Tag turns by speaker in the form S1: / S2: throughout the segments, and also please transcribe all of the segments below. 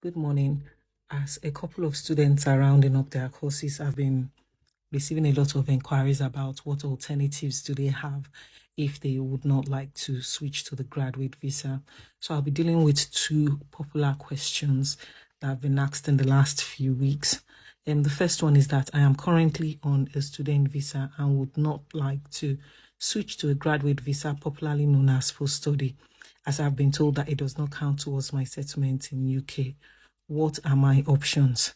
S1: Good morning. As a couple of students are rounding up their courses, I've been receiving a lot of inquiries about what alternatives do they have if they would not like to switch to the graduate visa. So I'll be dealing with two popular questions that have been asked in the last few weeks. The first one is that I am currently on a student visa and would not like to switch to a graduate visa, popularly known as post-study, as I've been told that it does not count towards my settlement in UK. What are my options?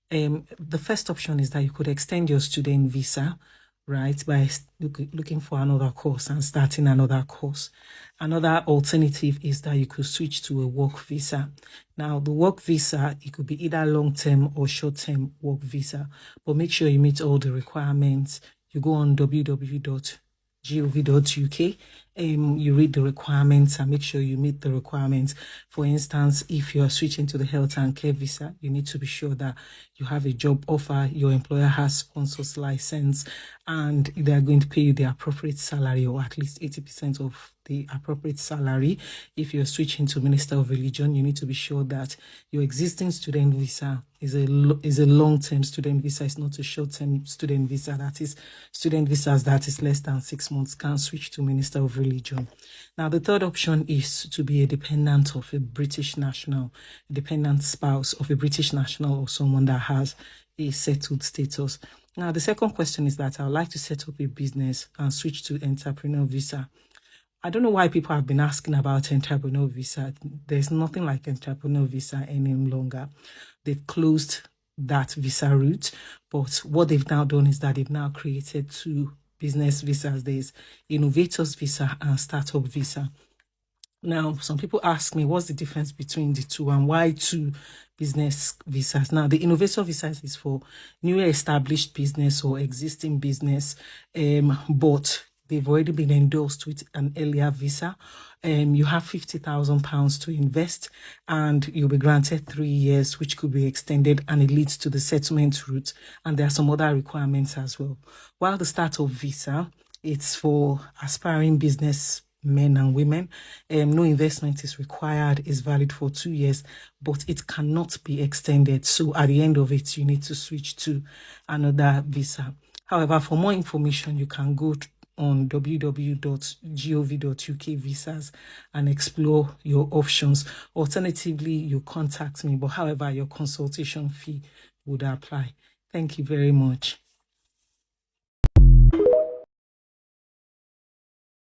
S1: The first option is that you could extend your student visa, right, by looking for another course and starting another course. Another alternative is that you could switch to a work visa. Now, the work visa, it could be either long-term or short-term work visa, but make sure you meet all the requirements. You go on www.gov.uk. You read the requirements and make sure you meet the requirements. For instance, if you are switching to the health and care visa, you need to be sure that you have a job offer, your employer has sponsor's license, and they are going to pay you the appropriate salary, or at least 80% of the appropriate salary. If you're switching to Minister of Religion, you need to be sure that your existing student visa is a long-term student visa. It's not a short-term student visa. That is, student visas that is less than 6 months can switch to Minister of Religion. Now, the third option is to be a dependent of a British national, a dependent spouse of a British national, or someone that has a settled status. Now, the second question is that I would like to set up a business and switch to entrepreneur visa. I don't know why people have been asking about entrepreneur visa. There's nothing like entrepreneur visa any longer. They've closed that visa route, but what they've now done is that they've now created two business visas. There's innovators visa and startup visa. Now, some people ask me what's the difference between the two and why two business visas. Now, the innovator visa is for newly established business or existing business, but they've already been endorsed with an earlier visa. You have £50,000 to invest and you'll be granted 3 years, which could be extended, and it leads to the settlement route. And there are some other requirements as well. While the startup visa, it's for aspiring business men and women. No investment is required, is valid for 2 years, but it cannot be extended. So at the end of it, you need to switch to another visa. However, for more information, you can go on www.gov.uk visas and explore your options. Alternatively, you contact me, but however, your consultation fee would apply. Thank you very much.